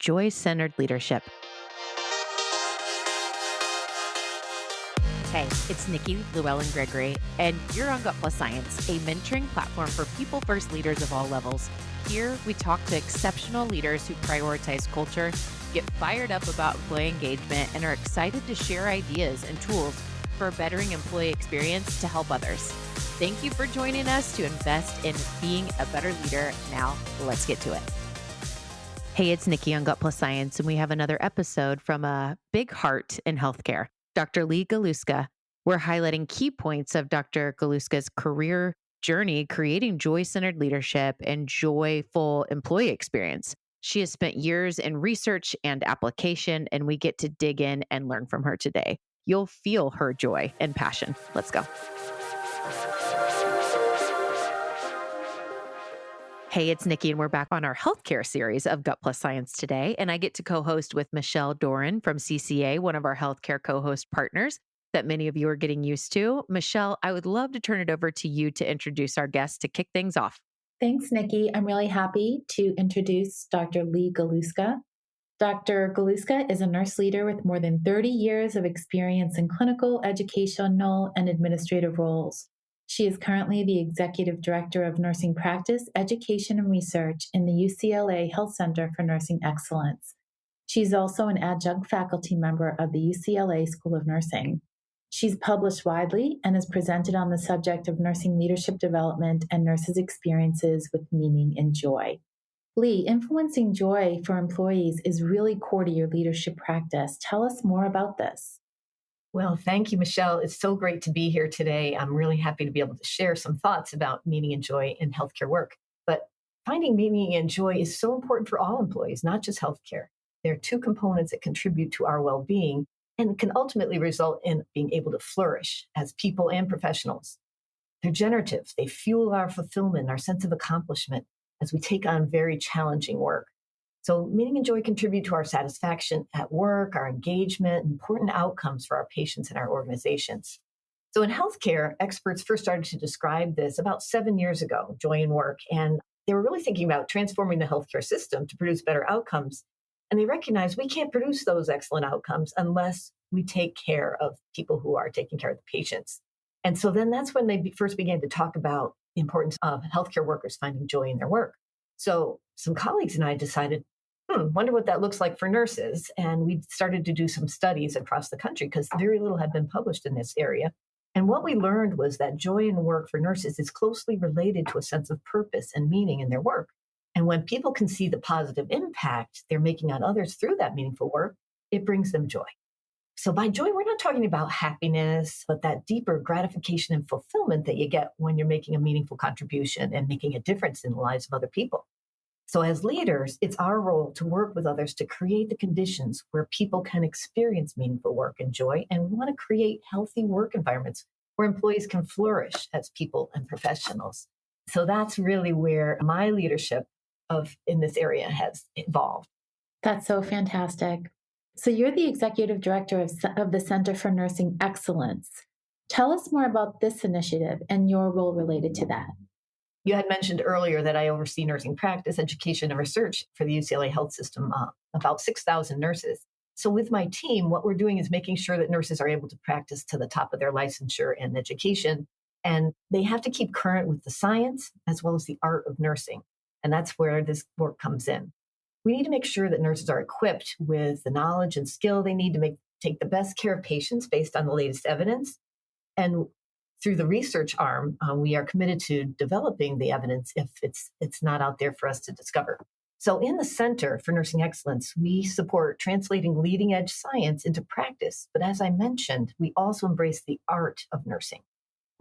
joy-centered leadership. Hey, it's Nikki, Llewellyn Gregory, and you're on Gut Plus Science, a mentoring platform for people-first leaders of all levels. Here, we talk to exceptional leaders who prioritize culture, get fired up about employee engagement, and are excited to share ideas and tools for a bettering employee experience to help others. Thank you for joining us to invest in being a better leader. Now, let's get to it. Hey, it's Nikki on Gut Plus Science, and we have another episode from a big heart in healthcare, Dr. Lee Galuska. We're highlighting key points of Dr. Galuska's career journey, creating joy-centered leadership and joyful employee experience. She has spent years in research and application, and we get to dig in and learn from her today. You'll feel her joy and passion. Let's go. Hey, it's Nikki, and we're back on our healthcare series of Gut Plus Science today. And I get to co-host with Michelle Doran from CCA, one of our healthcare co-host partners that many of you are getting used to. Michelle, I would love to turn it over to you to introduce our guest to kick things off. Thanks, Nikki. I'm really happy to introduce Dr. Lee Galuska. Dr. Galuska is a nurse leader with more than 30 years of experience in clinical, educational, and administrative roles. She is currently the Executive Director of Nursing Practice, Education, and Research in the UCLA Health Center for Nursing Excellence. She's also an adjunct faculty member of the UCLA School of Nursing. She's published widely and has presented on the subject of nursing leadership development and nurses' experiences with meaning and joy. Lee, influencing joy for employees is really core to your leadership practice. Tell us more about this. Well, thank you, Michelle. It's so great to be here today. I'm really happy to be able to share some thoughts about meaning and joy in healthcare work. But finding meaning and joy is so important for all employees, not just healthcare. There are two components that contribute to our well-being and can ultimately result in being able to flourish as people and professionals. They're generative. They fuel our fulfillment, our sense of accomplishment as we take on very challenging work. So meaning and joy contribute to our satisfaction at work, our engagement, important outcomes for our patients and our organizations. So in healthcare, experts first started to describe this about 7 years ago, joy in work. And they were really thinking about transforming the healthcare system to produce better outcomes. And they recognized we can't produce those excellent outcomes unless we take care of people who are taking care of the patients. And so then that's when they first began to talk about the importance of healthcare workers finding joy in their work. So some colleagues and I decided, wonder what that looks like for nurses. And we started to do some studies across the country because very little had been published in this area. And what we learned was that joy in work for nurses is closely related to a sense of purpose and meaning in their work. And when people can see the positive impact they're making on others through that meaningful work, it brings them joy. So by joy, we're not talking about happiness, but that deeper gratification and fulfillment that you get when you're making a meaningful contribution and making a difference in the lives of other people. So as leaders, it's our role to work with others to create the conditions where people can experience meaningful work and joy. And we want to create healthy work environments where employees can flourish as people and professionals. So that's really where my leadership in this area has evolved. That's so fantastic. So you're the Executive Director of the Center for Nursing Excellence. Tell us more about this initiative and your role related to that. You had mentioned earlier that I oversee nursing practice, education, and research for the UCLA Health system, about 6,000 nurses. So with my team, what we're doing is making sure that nurses are able to practice to the top of their licensure and education. And they have to keep current with the science as well as the art of nursing. And that's where this work comes in. We need to make sure that nurses are equipped with the knowledge and skill they need to take the best care of patients based on the latest evidence. And through the research arm, we are committed to developing the evidence if it's not out there for us to discover. So in the Center for Nursing Excellence, we support translating leading edge science into practice. But as I mentioned, we also embrace the art of nursing.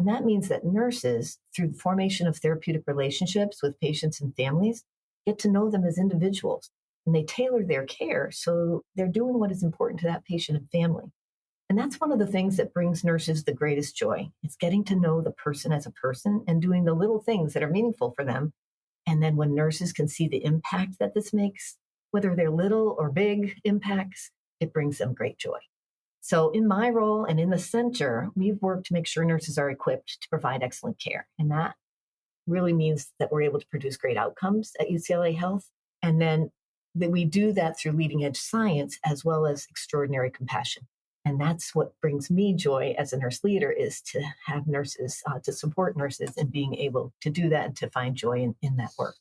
And that means that nurses, through the formation of therapeutic relationships with patients and families, get to know them as individuals. And they tailor their care so they're doing what is important to that patient and family. And that's one of the things that brings nurses the greatest joy. It's getting to know the person as a person and doing the little things that are meaningful for them. And then when nurses can see the impact that this makes, whether they're little or big impacts, it brings them great joy. So in my role and in the center, we've worked to make sure nurses are equipped to provide excellent care. And that really means that we're able to produce great outcomes at UCLA Health. And then that we do that through leading edge science as well as extraordinary compassion. And that's what brings me joy as a nurse leader, is to have nurses, to support nurses and being able to do that and to find joy in that work.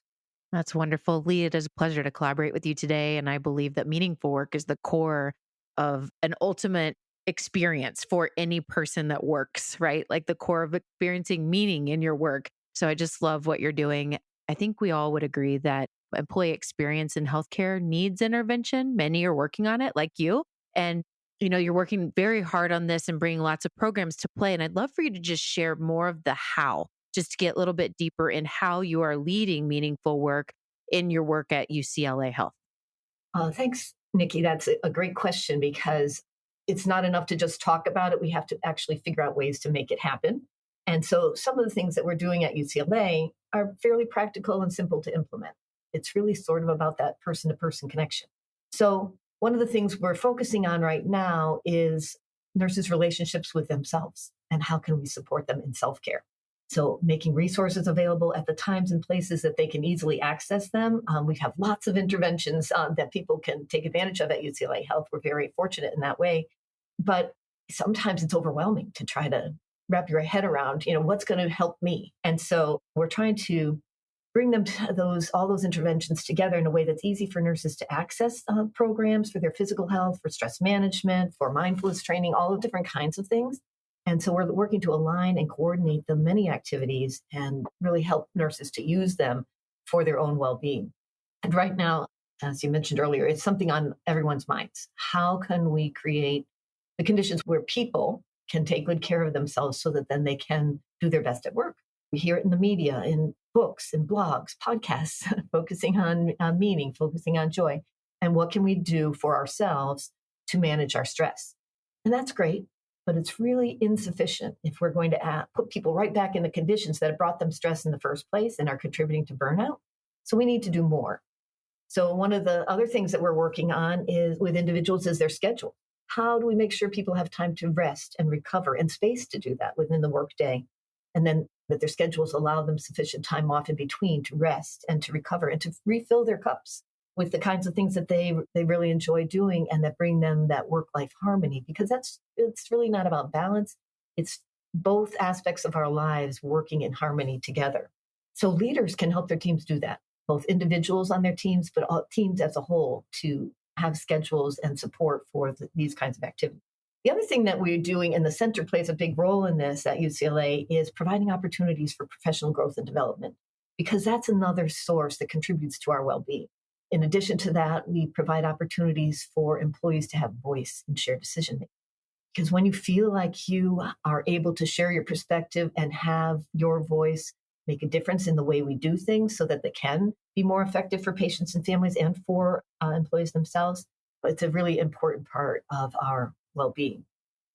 That's wonderful. Lee, it is a pleasure to collaborate with you today. And I believe that meaningful work is the core of an ultimate experience for any person that works, right? Like the core of experiencing meaning in your work. So I just love what you're doing. I think we all would agree that employee experience in healthcare needs intervention. Many are working on it, like you. And you're working very hard on this and bringing lots of programs to play. And I'd love for you to just share more of the how, just to get a little bit deeper in how you are leading meaningful work in your work at UCLA Health. Thanks, Nikki. That's a great question, because it's not enough to just talk about it. We have to actually figure out ways to make it happen. And so some of the things that we're doing at UCLA are fairly practical and simple to implement. It's really sort of about that person-to-person connection. So one of the things we're focusing on right now is nurses' relationships with themselves and how can we support them in self-care. So making resources available at the times and places that they can easily access them. We have lots of interventions that people can take advantage of at UCLA Health. We're very fortunate in that way. But sometimes it's overwhelming to try to wrap your head around, what's going to help me. And so we're trying to bring them to all those interventions together in a way that's easy for nurses to access programs for their physical health, for stress management, for mindfulness training, all of different kinds of things. And so we're working to align and coordinate the many activities and really help nurses to use them for their own well-being. And right now, as you mentioned earlier, it's something on everyone's minds. How can we create the conditions where people can take good care of themselves so that then they can do their best at work? We hear it in the media, in books, in blogs, podcasts, focusing on meaning, focusing on joy. And what can we do for ourselves to manage our stress? And that's great, but it's really insufficient if we're going to put people right back in the conditions that have brought them stress in the first place and are contributing to burnout. So we need to do more. So one of the other things that we're working on is with individuals is their schedule. How do we make sure people have time to rest and recover and space to do that within the workday? And then that their schedules allow them sufficient time off in between to rest and to recover and to refill their cups with the kinds of things that they really enjoy doing and that bring them that work-life harmony, because it's really not about balance. It's both aspects of our lives working in harmony together. So leaders can help their teams do that, both individuals on their teams, but all teams as a whole, to have schedules and support for these kinds of activities. The other thing that we're doing, and the center plays a big role in this at UCLA, is providing opportunities for professional growth and development, because that's another source that contributes to our well-being. In addition to that, we provide opportunities for employees to have voice and share decision-making. Because when you feel like you are able to share your perspective and have your voice make a difference in the way we do things so that they can be more effective for patients and families and for employees themselves, it's a really important part of our well-being.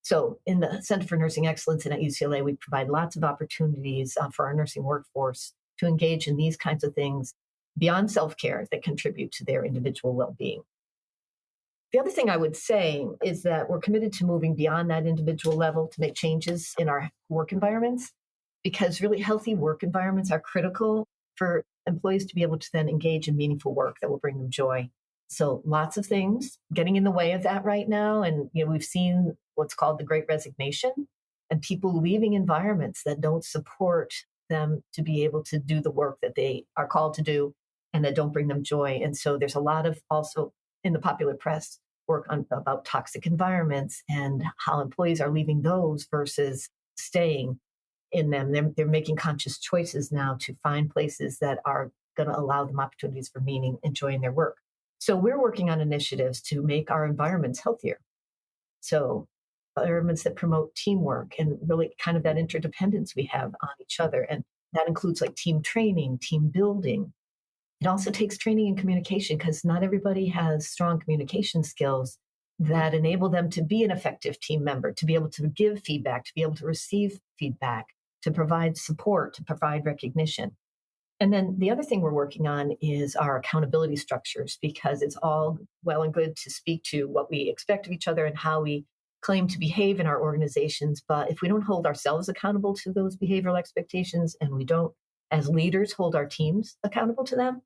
So in the Center for Nursing Excellence and at UCLA, we provide lots of opportunities for our nursing workforce to engage in these kinds of things beyond self-care that contribute to their individual well-being. The other thing I would say is that we're committed to moving beyond that individual level to make changes in our work environments, because really healthy work environments are critical for employees to be able to then engage in meaningful work that will bring them joy. So lots of things getting in the way of that right now. And we've seen what's called the Great Resignation, and people leaving environments that don't support them to be able to do the work that they are called to do and that don't bring them joy. And so there's a lot of also in the popular press work about toxic environments and how employees are leaving those versus staying in them. They're making conscious choices now to find places that are going to allow them opportunities for meaning and joy in their work. So we're working on initiatives to make our environments healthier. So environments that promote teamwork and really kind of that interdependence we have on each other. And that includes like team training, team building. It also takes training and communication, because not everybody has strong communication skills that enable them to be an effective team member, to be able to give feedback, to be able to receive feedback, to provide support, to provide recognition. And then the other thing we're working on is our accountability structures, because it's all well and good to speak to what we expect of each other and how we claim to behave in our organizations. But if we don't hold ourselves accountable to those behavioral expectations, and we don't, as leaders, hold our teams accountable to them,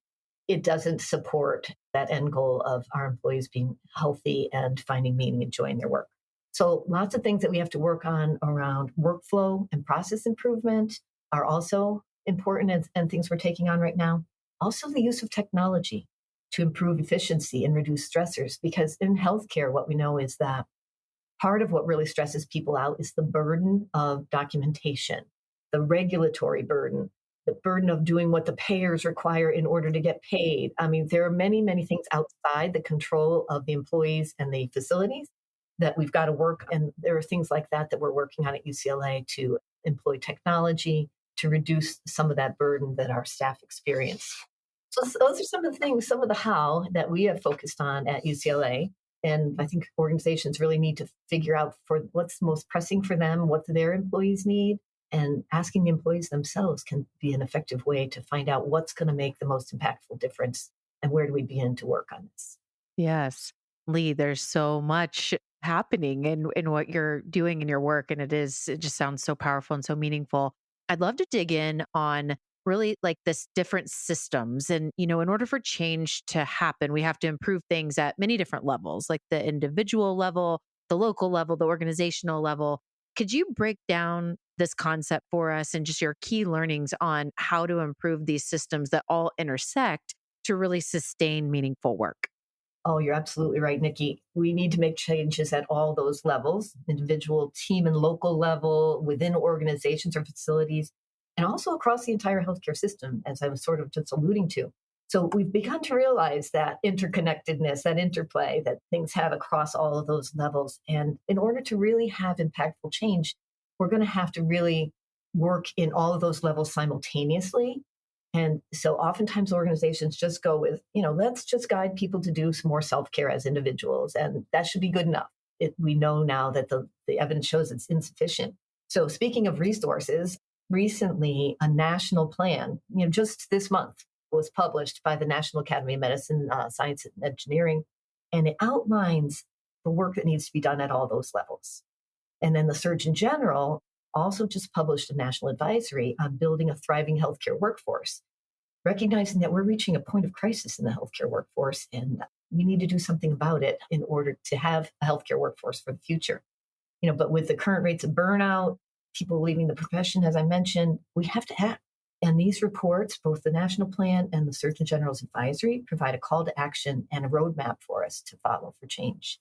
it doesn't support that end goal of our employees being healthy and finding meaning and joy in their work. So lots of things that we have to work on around workflow and process improvement are also important and things we're taking on right now. Also, the use of technology to improve efficiency and reduce stressors, because in healthcare, what we know is that part of what really stresses people out is the burden of documentation, the regulatory burden, the burden of doing what the payers require in order to get paid. I mean, there are many, many things outside the control of the employees and the facilities that we've got to work. And there are things like that that we're working on at UCLA to employ technology to reduce some of that burden that our staff experience. So those are some of the things, some of the how that we have focused on at UCLA. And I think organizations really need to figure out for what's most pressing for them, what their employees need, and asking the employees themselves can be an effective way to find out what's going to make the most impactful difference and where do we begin to work on this. Yes. Lee, there's so much happening in what you're doing in your work. And it just sounds so powerful and so meaningful. I'd love to dig in on really like this different systems. And, in order for change to happen, we have to improve things at many different levels, like the individual level, the local level, the organizational level. Could you break down this concept for us and just your key learnings on how to improve these systems that all intersect to really sustain meaningful work? Oh, you're absolutely right, Nikki. We need to make changes at all those levels, individual, team, and local level, within organizations or facilities, and also across the entire healthcare system, as I was sort of just alluding to. So we've begun to realize that interconnectedness, that interplay that things have across all of those levels. And in order to really have impactful change, we're going to have to really work in all of those levels simultaneously. And so oftentimes organizations just go with, let's just guide people to do some more self-care as individuals. And that should be good enough. We know now that the evidence shows it's insufficient. So speaking of resources, recently a national plan, just this month was published by the National Academy of Medicine, Science and Engineering, and it outlines the work that needs to be done at all those levels. And then the Surgeon General also just published a national advisory on building a thriving healthcare workforce, recognizing that we're reaching a point of crisis in the healthcare workforce and we need to do something about it in order to have a healthcare workforce for the future. But with the current rates of burnout, people leaving the profession, as I mentioned, we have to act. And these reports, both the national plan and the Surgeon General's advisory, provide a call to action and a roadmap for us to follow for change.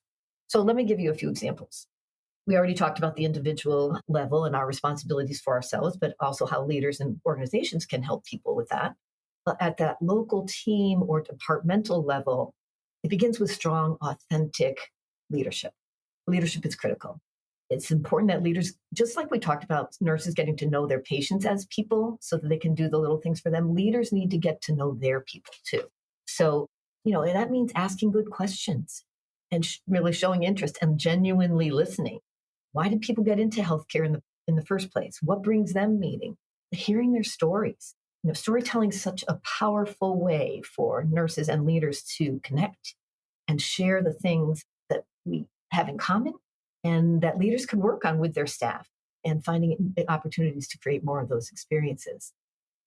So let me give you a few examples. We already talked about the individual level and our responsibilities for ourselves, but also how leaders and organizations can help people with that. But at that local team or departmental level, it begins with strong, authentic leadership. Leadership is critical. It's important that leaders, just like we talked about nurses getting to know their patients as people so that they can do the little things for them, leaders need to get to know their people too. So, and that means asking good questions and really showing interest and genuinely listening. Why did people get into healthcare in the first place? What brings them meaning? Hearing their stories. Storytelling is such a powerful way for nurses and leaders to connect and share the things that we have in common and that leaders can work on with their staff and finding opportunities to create more of those experiences.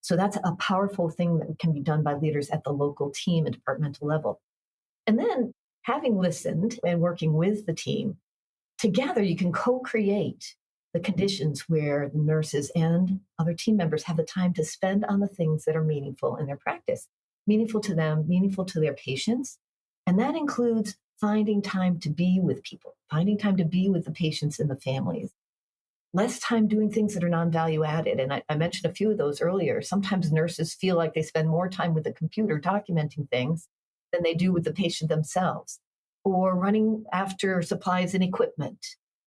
So that's a powerful thing that can be done by leaders at the local team and departmental level. And then having listened and working with the team, together, you can co-create the conditions where the nurses and other team members have the time to spend on the things that are meaningful in their practice, meaningful to them, meaningful to their patients. And that includes finding time to be with people, finding time to be with the patients and the families, less time doing things that are non-value added. And I mentioned a few of those earlier. Sometimes nurses feel like they spend more time with the computer documenting things than they do with the patient themselves, or running after supplies and equipment,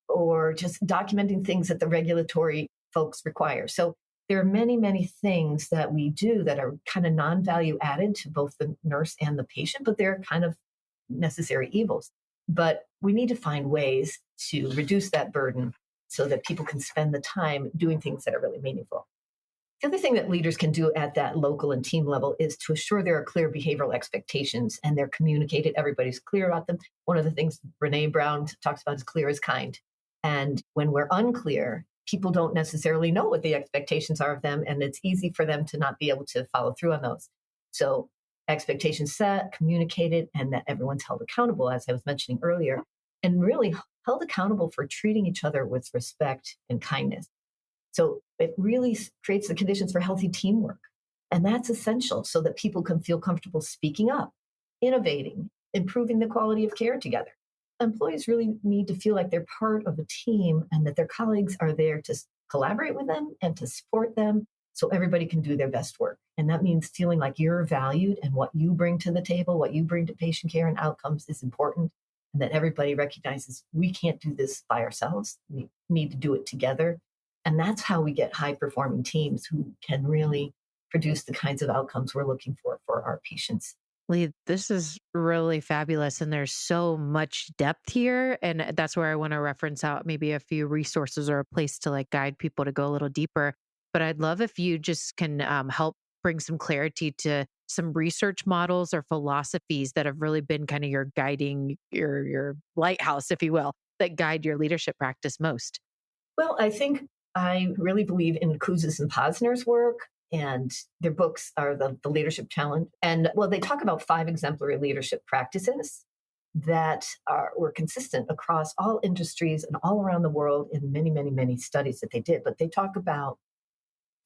or just documenting things that the regulatory folks require. So there are many, many things that we do that are kind of non-value added to both the nurse and the patient, but they're kind of necessary evils. But we need to find ways to reduce that burden so that people can spend the time doing things that are really meaningful. The other thing that leaders can do at that local and team level is to assure there are clear behavioral expectations and they're communicated. Everybody's clear about them. One of the things Brené Brown talks about is clear as kind. And when we're unclear, people don't necessarily know what the expectations are of them, and it's easy for them to not be able to follow through on those. So expectations set, communicated, and that everyone's held accountable, as I was mentioning earlier, and really held accountable for treating each other with respect and kindness. So it really creates the conditions for healthy teamwork. And that's essential so that people can feel comfortable speaking up, innovating, improving the quality of care together. Employees really need to feel like they're part of a team and that their colleagues are there to collaborate with them and to support them so everybody can do their best work. And that means feeling like you're valued and what you bring to the table, what you bring to patient care and outcomes is important. And that everybody recognizes we can't do this by ourselves. We need to do it together. And that's how we get high performing teams who can really produce the kinds of outcomes we're looking for our patients. Lee, this is really fabulous. And there's so much depth here. And that's where I want to reference out maybe a few resources or a place to like guide people to go a little deeper. But I'd love if you just can help bring some clarity to some research models or philosophies that have really been kind of your guiding, your lighthouse, if you will, that guide your leadership practice most. Well, I think I really believe in Kouzes and Posner's work, and their books are the Leadership Challenge. And well, they talk about 5 exemplary leadership practices that were consistent across all industries and all around the world in many, many, many studies that they did. But they talk about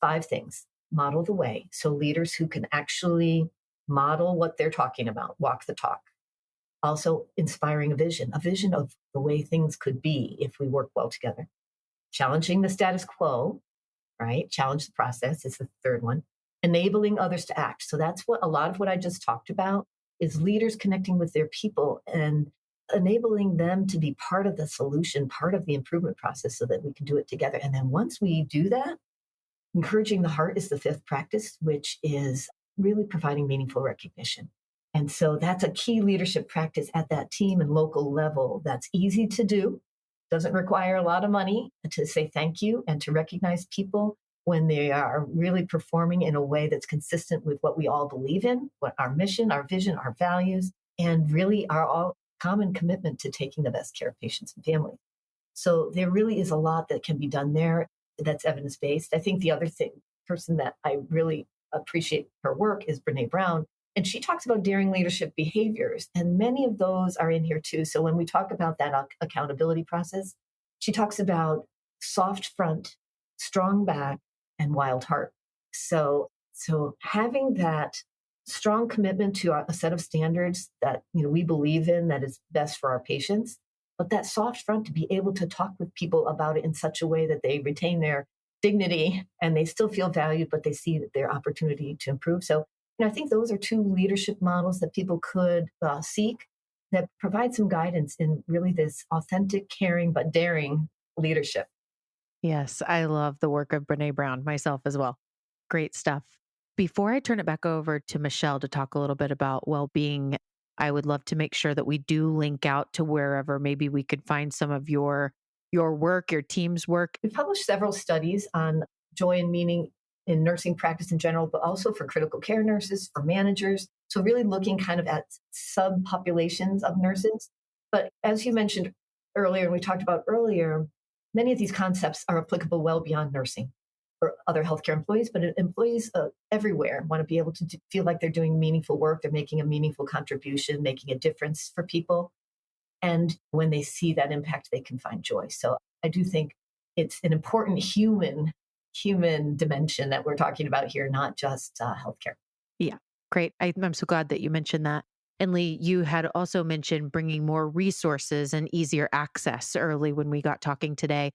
5 things. Model the way. So leaders who can actually model what they're talking about, walk the talk. Also inspiring a vision of the way things could be if we work well together. Challenging the status quo, right? Challenge the process is the third one. Enabling others to act. So that's what a lot of what I just talked about is leaders connecting with their people and enabling them to be part of the solution, part of the improvement process so that we can do it together. And then once we do that, encouraging the heart is the 5th practice, which is really providing meaningful recognition. And so that's a key leadership practice at that team and local level. That's easy to do. Doesn't require a lot of money to say thank you and to recognize people when they are really performing in a way that's consistent with what we all believe in, what our mission, our vision, our values, and really our all common commitment to taking the best care of patients and families. So there really is a lot that can be done there that's evidence-based. I think the other person that I really appreciate her work is Brené Brown. And she talks about daring leadership behaviors. And many of those are in here too. So when we talk about that accountability process, she talks about soft front, strong back, and wild heart. So having that strong commitment to a set of standards that we believe in that is best for our patients, but that soft front to be able to talk with people about it in such a way that they retain their dignity and they still feel valued, but they see their opportunity to improve. So I think those are 2 leadership models that people could seek that provide some guidance in really this authentic, caring, but daring leadership. Yes, I love the work of Brené Brown myself as well. Great stuff. Before I turn it back over to Michelle to talk a little bit about well-being, I would love to make sure that we do link out to wherever maybe we could find some of your work, your team's work. We've published several studies on joy and meaning in nursing practice in general, but also for critical care nurses, for managers. So really looking kind of at subpopulations of nurses. But as you mentioned earlier, and we talked about earlier, many of these concepts are applicable well beyond nursing or other healthcare employees, but employees everywhere want to be able to feel like they're doing meaningful work, they're making a meaningful contribution, making a difference for people. And when they see that impact, they can find joy. So I do think it's an important human dimension that we're talking about here, not just healthcare. Yeah, great. I'm so glad that you mentioned that. And Lee, you had also mentioned bringing more resources and easier access early when we got talking today.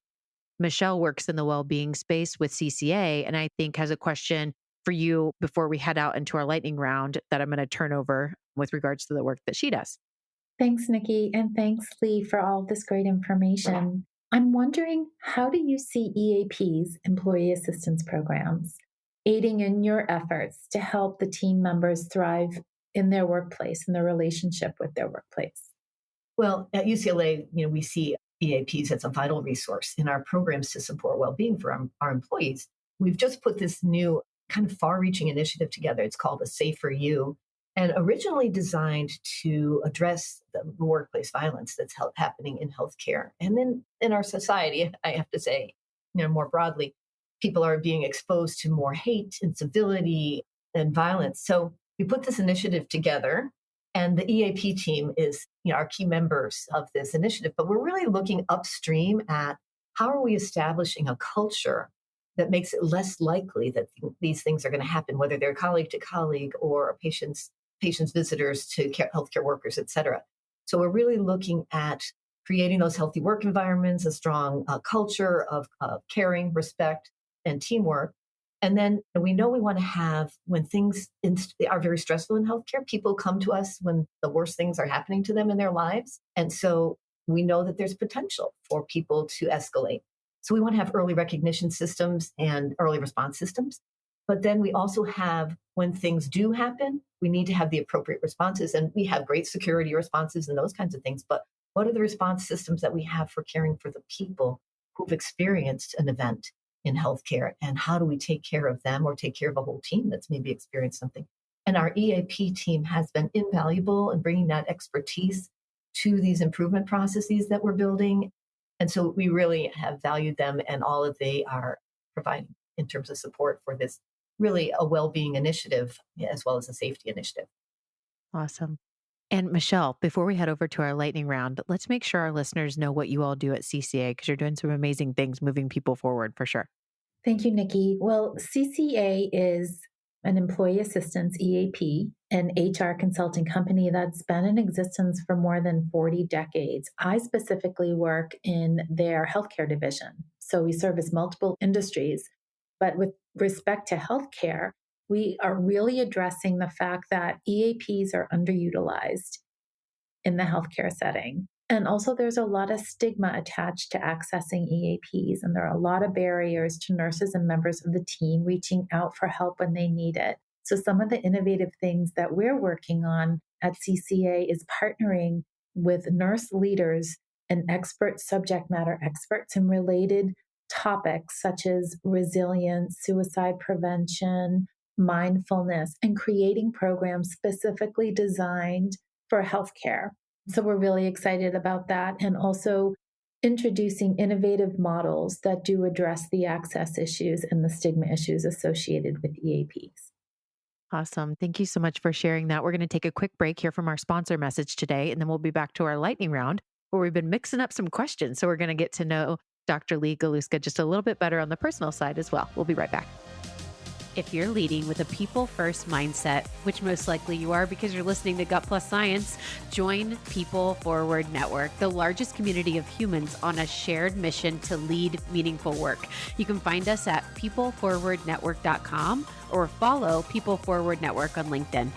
Michelle works in the well-being space with CCA, and I think has a question for you before we head out into our lightning round that I'm going to turn over with regards to the work that she does. Thanks, Nikki, and thanks, Lee, for all of this great information. I'm wondering, how do you see EAPs, employee assistance programs, aiding in your efforts to help the team members thrive in their workplace, in their relationship with their workplace? Well, at UCLA, we see EAPs as a vital resource in our programs to support well-being for our employees. We've just put this new kind of far-reaching initiative together. It's called A Safer You, and originally designed to address the workplace violence that's happening in healthcare. And then in our society, I have to say, more broadly, people are being exposed to more hate, incivility, and violence. So we put this initiative together, and the EAP team is, our key members of this initiative. But we're really looking upstream at how are we establishing a culture that makes it less likely that these things are going to happen, whether they're colleague to colleague or patients visitors to healthcare workers, et cetera. So we're really looking at creating those healthy work environments, a strong culture of caring, respect, and teamwork. And then we know we want to have, when things are very stressful in healthcare, people come to us when the worst things are happening to them in their lives. And so we know that there's potential for people to escalate. So we want to have early recognition systems and early response systems. But then we also have, when things do happen, we need to have the appropriate responses. And we have great security responses and those kinds of things. But what are the response systems that we have for caring for the people who've experienced an event in healthcare? And how do we take care of them or take care of a whole team that's maybe experienced something? And our EAP team has been invaluable in bringing that expertise to these improvement processes that we're building. And so we really have valued them and all that they are providing in terms of support for this really a well-being initiative as well as a safety initiative. Awesome. And Michelle, before we head over to our lightning round, let's make sure our listeners know what you all do at CCA because you're doing some amazing things moving people forward for sure. Thank you, Nikki. Well, CCA is an employee assistance EAP, an HR consulting company that's been in existence for more than 40 decades. I specifically work in their healthcare division. So we service multiple industries. But with respect to healthcare, we are really addressing the fact that EAPs are underutilized in the healthcare setting. And also, there's a lot of stigma attached to accessing EAPs, and there are a lot of barriers to nurses and members of the team reaching out for help when they need it. So, some of the innovative things that we're working on at CCA is partnering with nurse leaders and expert subject matter experts in related topics such as resilience, suicide prevention, mindfulness, and creating programs specifically designed for healthcare. So we're really excited about that, and also introducing innovative models that do address the access issues and the stigma issues associated with EAPs. Awesome. Thank you so much for sharing that. We're going to take a quick break here from our sponsor message today, and then we'll be back to our lightning round where we've been mixing up some questions. So we're going to get to know Dr. Lee Galuska just a little bit better on the personal side as well. We'll be right back. If you're leading with a people-first mindset, which most likely you are because you're listening to Gut Plus Science, join People Forward Network, the largest community of humans on a shared mission to lead meaningful work. You can find us at peopleforwardnetwork.com or follow People Forward Network on LinkedIn.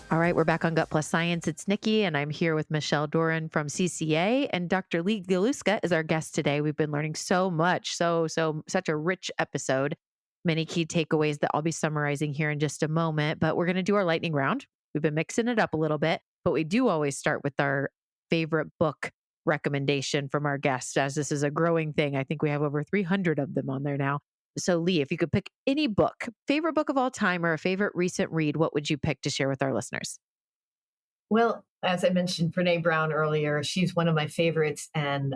All right, we're back on Gut Plus Science. It's Nikki, and I'm here with Michelle Doran from CCA, and Dr. Lee Galuska is our guest today. We've been learning so much, such a rich episode. Many key takeaways that I'll be summarizing here in just a moment, but we're going to do our lightning round. We've been mixing it up a little bit, but we do always start with our favorite book recommendation from our guests, as this is a growing thing. I think we have over 300 of them on there now. So Lee, if you could pick any book, favorite book of all time or a favorite recent read, what would you pick to share with our listeners? Well, as I mentioned, Brené Brown earlier, she's one of my favorites. And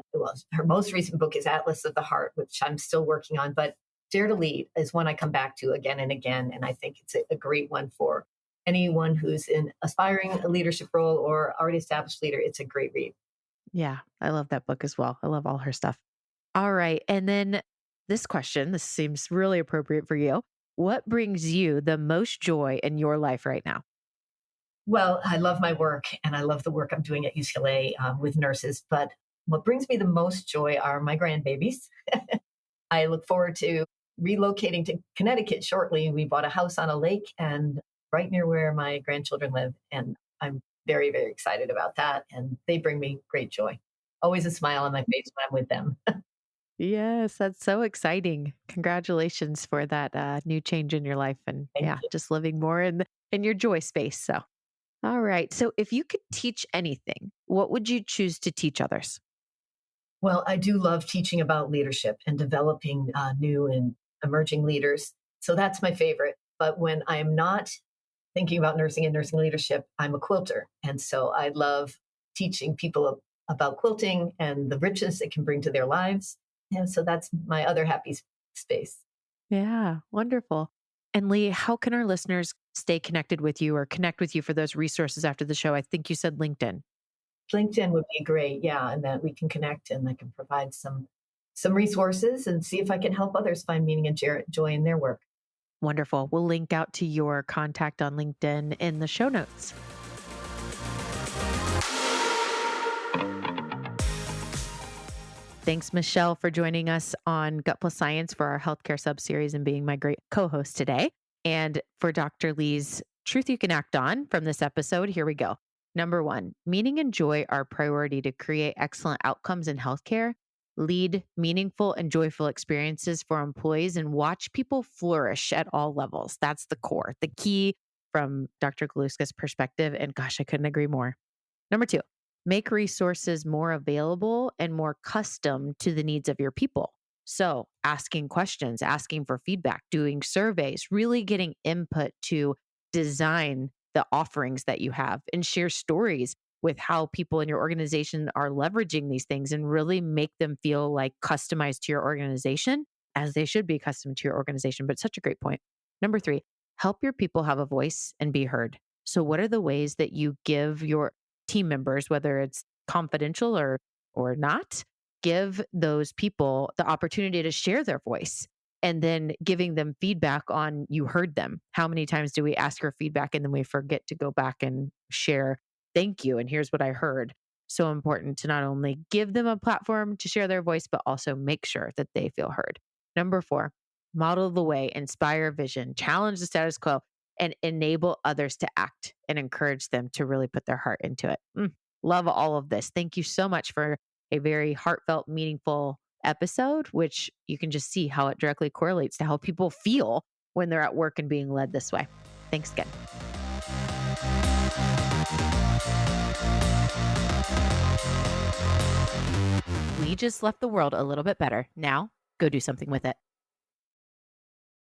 her most recent book is Atlas of the Heart, which I'm still working on. But Dare to Lead is one I come back to again and again. And I think it's a great one for anyone who's in aspiring a leadership role or already established leader. It's a great read. Yeah, I love that book as well. I love all her stuff. All right. And then this question, this seems really appropriate for you. What brings you the most joy in your life right now? Well, I love my work and I love the work I'm doing at UCLA with nurses. But what brings me the most joy are my grandbabies. I look forward to relocating to Connecticut shortly. We bought a house on a lake and right near where my grandchildren live. And I'm very, very excited about that. And they bring me great joy. Always a smile on my face when I'm with them. Yes, that's so exciting. Congratulations for that new change in your life and Thank you. just living more in your joy space. So, all right. So if you could teach anything, what would you choose to teach others? Well, I do love teaching about leadership and developing new and emerging leaders. So that's my favorite. But when I'm not thinking about nursing and nursing leadership, I'm a quilter. And so I love teaching people about quilting and the richness it can bring to their lives. And so that's my other happy space. Yeah, wonderful. And Lee, how can our listeners stay connected with you or connect with you for those resources after the show? I think you said LinkedIn. LinkedIn would be great. Yeah. And that we can connect and I can provide some resources and see if I can help others find meaning and joy in their work. Wonderful. We'll link out to your contact on LinkedIn in the show notes. Thanks, Michelle, for joining us on Gut Plus Science for our healthcare subseries and being my great co-host today. And for Dr. Lee's Truth You Can Act On from this episode, here we go. Number 1, meaning and joy are a priority to create excellent outcomes in healthcare, lead meaningful and joyful experiences for employees, and watch people flourish at all levels. That's the core, the key from Dr. Galuska's perspective. And gosh, I couldn't agree more. Number 2, make resources more available and more custom to the needs of your people. So asking questions, asking for feedback, doing surveys, really getting input to design the offerings that you have and share stories with how people in your organization are leveraging these things and really make them feel like customized to your organization as they should be custom to your organization. But such a great point. Number 3, help your people have a voice and be heard. So what are the ways that you give your team members, whether it's confidential or not, give those people the opportunity to share their voice and then giving them feedback on you heard them. How many times do we ask for feedback and then we forget to go back and share, thank you, and here's what I heard. So important to not only give them a platform to share their voice, but also make sure that they feel heard. Number 4, model the way, inspire vision, challenge the status quo, and enable others to act and encourage them to really put their heart into it. Love all of this. Thank you so much for a very heartfelt, meaningful episode, which you can just see how it directly correlates to how people feel when they're at work and being led this way. Thanks again. We just left the world a little bit better. Now, go do something with it.